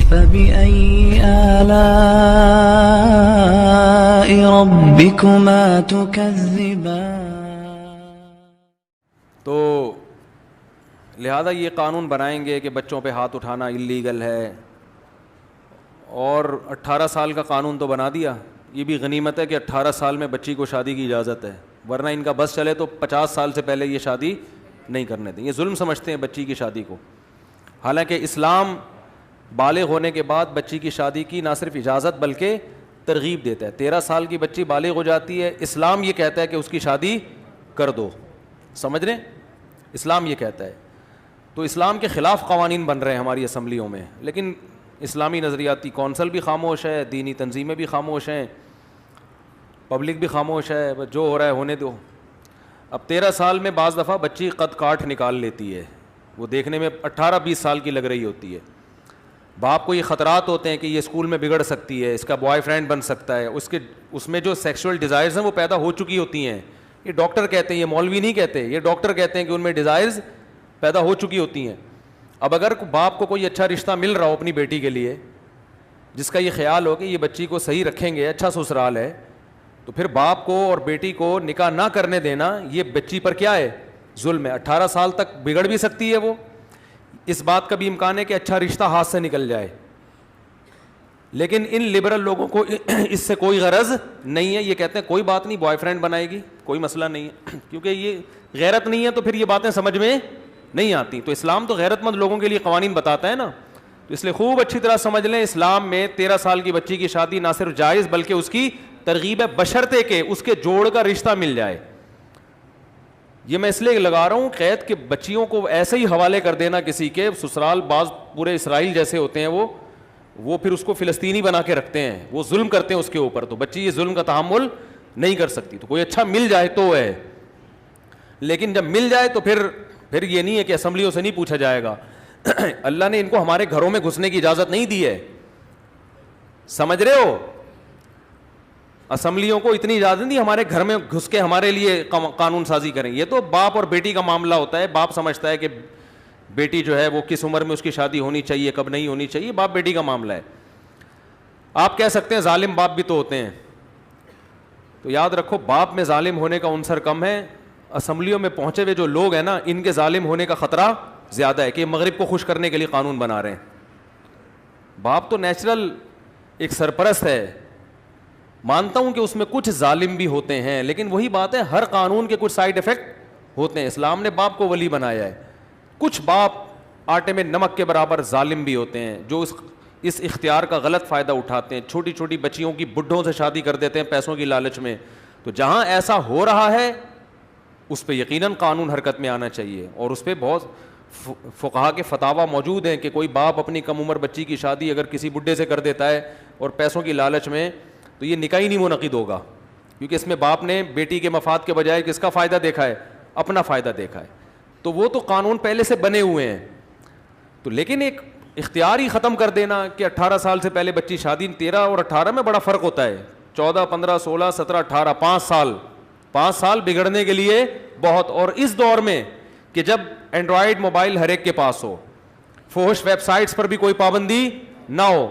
فبأي آلاء ربكما تكذبان. تو لہذا یہ قانون بنائیں گے کہ بچوں پہ ہاتھ اٹھانا اللیگل ہے, اور 18 سال کا قانون تو بنا دیا. یہ بھی غنیمت ہے کہ 18 سال میں بچی کو شادی کی اجازت ہے, ورنہ ان کا بس چلے تو 50 سال سے پہلے یہ شادی نہیں کرنے دیں. یہ ظلم سمجھتے ہیں بچی کی شادی کو, حالانکہ اسلام بالغ ہونے کے بعد بچی کی شادی کی نہ صرف اجازت بلکہ ترغیب دیتا ہے. 13 سال کی بچی بالغ ہو جاتی ہے, اسلام یہ کہتا ہے کہ اس کی شادی کر دو. سمجھ رہے ہیں, اسلام یہ کہتا ہے. تو اسلام کے خلاف قوانین بن رہے ہیں ہماری اسمبلیوں میں, لیکن اسلامی نظریاتی کونسل بھی خاموش ہے, دینی تنظیمیں بھی خاموش ہیں, پبلک بھی خاموش ہے. جو ہو رہا ہے ہونے دو. اب 13 سال میں بعض دفعہ بچی قد کاٹ نکال لیتی ہے, وہ دیکھنے میں 18-20 سال کی لگ رہی ہوتی ہے. باپ کو یہ خطرات ہوتے ہیں کہ یہ اسکول میں بگڑ سکتی ہے, اس کا بوائے فرینڈ بن سکتا ہے, اس میں جو سیکشول ڈیزائرز ہیں وہ پیدا ہو چکی ہوتی ہیں. یہ ڈاکٹر کہتے ہیں, یہ مولوی نہیں کہتے, یہ ڈاکٹر کہتے ہیں کہ ان میں ڈیزائرز پیدا ہو چکی ہوتی ہیں. اب اگر باپ کو کوئی اچھا رشتہ مل رہا ہو اپنی بیٹی کے لیے, جس کا یہ خیال ہو کہ یہ بچی کو صحیح رکھیں گے, اچھا سسرال ہے, تو پھر باپ کو اور بیٹی کو نکاح نہ کرنے دینا یہ بچی پر کیا ہے, ظلم ہے. 18 سال تک بگڑ بھی سکتی ہے وہ, اس بات کا بھی امکان ہے کہ اچھا رشتہ ہاتھ سے نکل جائے. لیکن ان لبرل لوگوں کو اس سے کوئی غرض نہیں ہے. یہ کہتے ہیں کوئی بات نہیں, بوائے فرینڈ بنائے گی, کوئی مسئلہ نہیں ہے, کیونکہ یہ غیرت نہیں ہے تو پھر یہ باتیں سمجھ میں نہیں آتی. تو اسلام تو غیرت مند لوگوں کے لیے قوانین بتاتا ہے نا, تو اس لیے خوب اچھی طرح سمجھ لیں, اسلام میں 13 سال کی بچی کی شادی نہ صرف جائز بلکہ اس کی ترغیب ہے, بشرطے کہ اس کے جوڑ کا رشتہ مل جائے. یہ میں اس لیے لگا رہا ہوں قید کہ بچیوں کو ایسے ہی حوالے کر دینا کسی کے سسرال, بعض پورے اسرائیل جیسے ہوتے ہیں وہ پھر اس کو فلسطینی بنا کے رکھتے ہیں, وہ ظلم کرتے ہیں اس کے اوپر, تو بچی یہ ظلم کا تحمل نہیں کر سکتی. تو کوئی اچھا مل جائے تو ہے, لیکن جب مل جائے تو پھر یہ نہیں ہے کہ اسمبلیوں سے نہیں پوچھا جائے گا. اللہ نے ان کو ہمارے گھروں میں گھسنے کی اجازت نہیں دی ہے, سمجھ رہے ہو, اسمبلیوں کو اتنی اجازت نہیں ہمارے گھر میں گھس کے ہمارے لیے قانون سازی کریں. یہ تو باپ اور بیٹی کا معاملہ ہوتا ہے. باپ سمجھتا ہے کہ بیٹی جو ہے وہ کس عمر میں اس کی شادی ہونی چاہیے, کب نہیں ہونی چاہیے, باپ بیٹی کا معاملہ ہے. آپ کہہ سکتے ہیں ظالم باپ بھی تو ہوتے ہیں, تو یاد رکھو باپ میں ظالم ہونے کا عنصر کم ہے. اسمبلیوں میں پہنچے ہوئے جو لوگ ہیں نا, ان کے ظالم ہونے کا خطرہ زیادہ ہے کہ یہ مغرب کو خوش کرنے کے لیے قانون بنا رہے ہیں. باپ تو نیچرل ایک سرپرست ہے, مانتا ہوں کہ اس میں کچھ ظالم بھی ہوتے ہیں, لیکن وہی بات ہے ہر قانون کے کچھ سائیڈ ایفیکٹ ہوتے ہیں. اسلام نے باپ کو ولی بنایا ہے. کچھ باپ آٹے میں نمک کے برابر ظالم بھی ہوتے ہیں جو اس اختیار کا غلط فائدہ اٹھاتے ہیں. چھوٹی چھوٹی بچیوں کی بڈھوں سے شادی کر دیتے ہیں پیسوں کی لالچ میں. تو جہاں ایسا ہو رہا ہے اس پہ یقیناً قانون حرکت میں آنا چاہیے, اور اس پہ بہت فقہا کے فتاوی موجود ہیں کہ کوئی باپ اپنی کم عمر بچی کی شادی اگر کسی بڈھے سے کر دیتا ہے اور پیسوں کی لالچ میں, تو یہ نکاح ہی نہیں منعقد ہوگا, کیونکہ اس میں باپ نے بیٹی کے مفاد کے بجائے کس کا فائدہ دیکھا ہے, اپنا فائدہ دیکھا ہے. تو وہ تو قانون پہلے سے بنے ہوئے ہیں. تو لیکن ایک اختیار ہی ختم کر دینا کہ 18 سال سے پہلے بچی شادی, 13 اور 18 میں بڑا فرق ہوتا ہے. 14, 15, 16, 17, 18, 5 سال بگڑنے کے لیے بہت. اور اس دور میں کہ جب اینڈرائڈ موبائل ہر ایک کے پاس ہو, فحش ویب سائٹس پر بھی کوئی پابندی نہ ہو,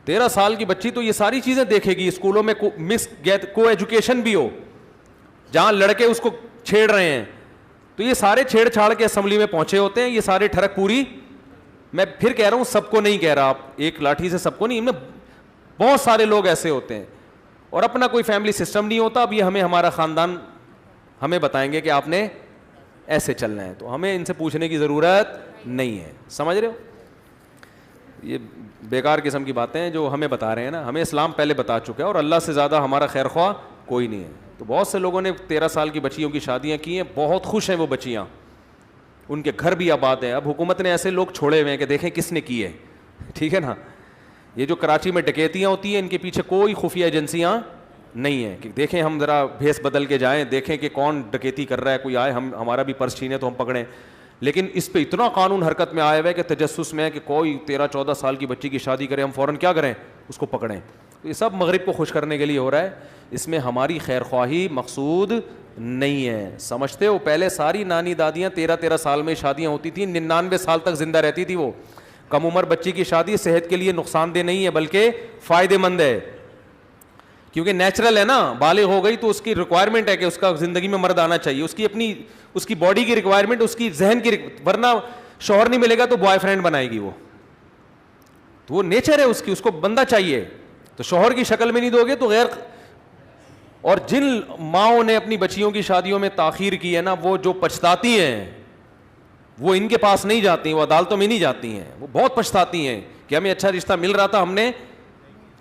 13 سال کی بچی تو یہ ساری چیزیں دیکھے گی. اسکولوں میں کو ایجوکیشن بھی ہو جہاں لڑکے اس کو چھیڑ رہے ہیں, تو یہ سارے چھیڑ چھاڑ کے اسمبلی میں پہنچے ہوتے ہیں. یہ سارے ٹھڑک پوری, میں پھر کہہ رہا ہوں سب کو نہیں کہہ رہا, آپ ایک لاٹھی سے سب کو نہیں, ان میں بہت سارے لوگ ایسے ہوتے ہیں اور اپنا کوئی فیملی سسٹم نہیں ہوتا. اب یہ ہمارا خاندان ہمیں بتائیں گے کہ آپ نے ایسے چلنا ہے, تو ہمیں ان سے پوچھنے کی ضرورت نہیں ہے. سمجھ رہے ہو, یہ بیکار قسم کی باتیں ہیں جو ہمیں بتا رہے ہیں نا. ہمیں اسلام پہلے بتا چکا ہے, اور اللہ سے زیادہ ہمارا خیر خواہ کوئی نہیں ہے. تو بہت سے لوگوں نے 13 سال کی بچیوں کی شادیاں کی ہیں, بہت خوش ہیں وہ بچیاں, ان کے گھر بھی آباد ہیں. اب حکومت نے ایسے لوگ چھوڑے ہوئے ہیں کہ دیکھیں کس نے کی ہے, ٹھیک ہے نا. یہ جو کراچی میں ڈکیتیاں ہوتی ہیں ان کے پیچھے کوئی خفیہ ایجنسیاں نہیں ہیں کہ دیکھیں ہم ذرا بھیس بدل کے جائیں, دیکھیں کہ کون ڈکیتی کر رہا ہے, کوئی آئے ہمارا بھی پرس چھینے تو ہم پکڑیں. لیکن اس پہ اتنا قانون حرکت میں آیا ہوا ہے کہ تجسس میں ہے کہ کوئی 13-14 سال کی بچی کی شادی کرے, ہم فوراً کیا کریں, اس کو پکڑیں. یہ سب مغرب کو خوش کرنے کے لیے ہو رہا ہے. اس میں ہماری خیر خواہی مقصود نہیں ہے. سمجھتے ہو, پہلے ساری نانی دادیاں 13-13 سال میں شادیاں ہوتی تھیں, 99 سال تک زندہ رہتی تھی. وہ کم عمر بچی کی شادی صحت کے لیے نقصان دہ نہیں ہے بلکہ فائدہ مند ہے, کیونکہ نیچرل ہے نا, بالغ ہو گئی تو اس کی ریکوائرمنٹ ہے کہ اس کا زندگی میں مرد آنا چاہیے, اس کی اپنی اس کی باڈی کی ریکوائرمنٹ, اس کی ذہن کی ورنہ شوہر نہیں ملے گا تو بوائے فرینڈ بنائے گی وہ, تو وہ نیچر ہے اس کی, اس کو بندہ چاہیے. تو شوہر کی شکل میں نہیں دو گے تو غیر. اور جن ماؤں نے اپنی بچیوں کی شادیوں میں تاخیر کی ہے نا, وہ جو پچھتاتی ہیں وہ ان کے پاس نہیں جاتی, وہ عدالتوں میں نہیں جاتی ہیں, وہ بہت پچھتاتی ہیں کہ ہمیں اچھا رشتہ مل رہا تھا ہم نے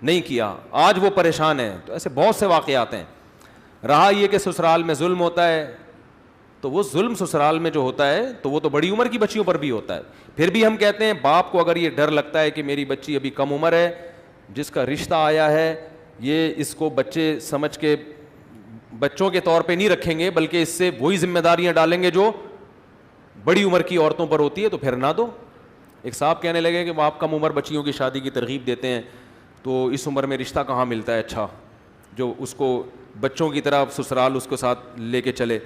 نہیں کیا, آج وہ پریشان ہیں. تو ایسے بہت سے واقعات ہیں. رہا یہ کہ سسرال میں ظلم ہوتا ہے, تو وہ ظلم سسرال میں جو ہوتا ہے تو وہ تو بڑی عمر کی بچیوں پر بھی ہوتا ہے. پھر بھی ہم کہتے ہیں باپ کو اگر یہ ڈر لگتا ہے کہ میری بچی ابھی کم عمر ہے, جس کا رشتہ آیا ہے یہ اس کو بچے سمجھ کے بچوں کے طور پہ نہیں رکھیں گے بلکہ اس سے وہی ذمہ داریاں ڈالیں گے جو بڑی عمر کی عورتوں پر ہوتی ہے, تو پھر نہ دو. ایک صاحب کہنے لگے کہ وہ آپ کم عمر بچیوں کی شادی کی ترغیب دیتے ہیں, تو اس عمر میں رشتہ کہاں ملتا ہے اچھا جو اس کو بچوں کی طرح سسرال اس کو ساتھ لے کے چلے.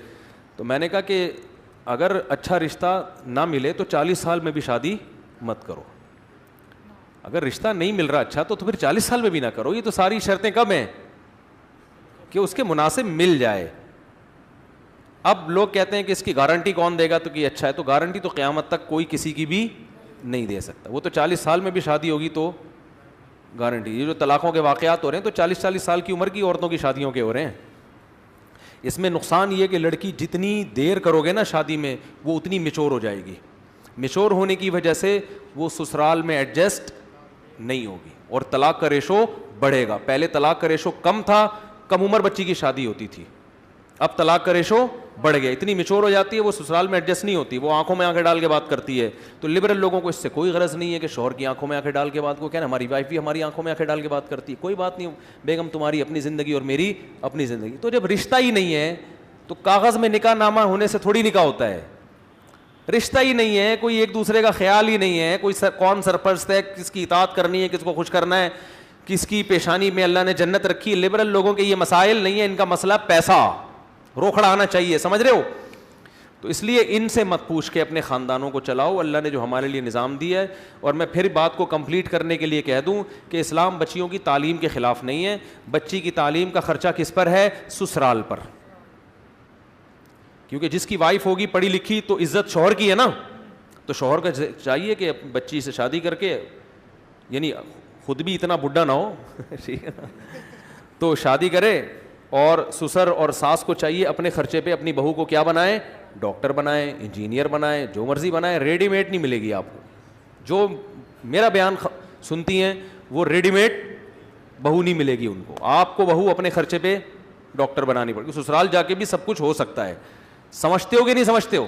تو میں نے کہا کہ اگر اچھا رشتہ نہ ملے تو 40 سال میں بھی شادی مت کرو. اگر رشتہ نہیں مل رہا اچھا تو پھر 40 سال میں بھی نہ کرو. یہ تو ساری شرطیں کب ہیں کہ اس کے مناسب مل جائے. اب لوگ کہتے ہیں کہ اس کی گارنٹی کون دے گا, تو کہ اچھا ہے, تو گارنٹی تو قیامت تک کوئی کسی کی بھی نہیں دے سکتا. وہ تو 40 سال میں بھی شادی ہوگی تو گارنٹی. یہ جو طلاقوں کے واقعات ہو رہے ہیں تو 40 سال کی عمر کی عورتوں کی شادیوں کے ہو رہے ہیں. اس میں نقصان یہ کہ لڑکی جتنی دیر کرو گے نا شادی میں وہ اتنی میچور ہو جائے گی. میچور ہونے کی وجہ سے وہ سسرال میں ایڈجسٹ نہیں ہوگی اور طلاق کا ریشو بڑھے گا. پہلے طلاق کا ریشو کم تھا, کم عمر بچی کی شادی ہوتی تھی, اب طلاق کا ریشو بڑھ گیا. اتنی میچور ہو جاتی ہے وہ سسرال میں ایڈجسٹ نہیں ہوتی, وہ آنکھوں میں آنکھیں ڈال کے بات کرتی ہے. تو لبرل لوگوں کو اس سے کوئی غرض نہیں ہے کہ شوہر کی آنکھوں میں آنکھیں ڈال کے بات کو کہنا ہماری وائف بھی ہماری آنکھوں میں آنکھیں ڈال کے بات کرتی ہے. کوئی بات نہیں بیگم, تمہاری اپنی زندگی اور میری اپنی زندگی. تو جب رشتہ ہی نہیں ہے تو کاغذ میں نکاح نامہ ہونے سے تھوڑی نکاح ہوتا ہے. رشتہ ہی نہیں ہے, کوئی ایک دوسرے کا خیال ہی نہیں ہے, کوئی کون سرپرست ہے, کس کی اطاعت کرنی ہے, کس کو خوش کرنا ہے, کس کی پیشانی میں اللہ نے جنت رکھی. لبرل لوگوں کے یہ مسائل نہیں ہے, ان کا مسئلہ پیسہ روکھڑا آنا چاہیے, سمجھ رہے ہو. تو اس لیے ان سے مت پوچھ کے اپنے خاندانوں کو چلاؤ, اللہ نے جو ہمارے لیے نظام دیا ہے. اور میں پھر بات کو کمپلیٹ کرنے کے لیے کہہ دوں کہ اسلام بچیوں کی تعلیم کے خلاف نہیں ہے. بچی کی تعلیم کا خرچہ کس پر ہے؟ سسرال پر. کیونکہ جس کی وائف ہوگی پڑھی لکھی تو عزت شوہر کی ہے نا, تو شوہر کا چاہیے کہ بچی سے شادی کر کے, یعنی خود بھی اتنا بڈھا نہ ہو تو شادی کرے, اور سسر اور ساس کو چاہیے اپنے خرچے پہ اپنی بہو کو کیا بنائے, ڈاکٹر بنائے, انجینئر بنائے, جو مرضی بنائے. ریڈی میڈ نہیں ملے گی آپ کو. جو میرا بیان سنتی ہیں وہ ریڈی میڈ بہو نہیں ملے گی ان کو. آپ کو بہو اپنے خرچے پہ ڈاکٹر بنانی پڑے گی. سسرال جا کے بھی سب کچھ ہو سکتا ہے. سمجھتے ہو کہ نہیں سمجھتے ہو؟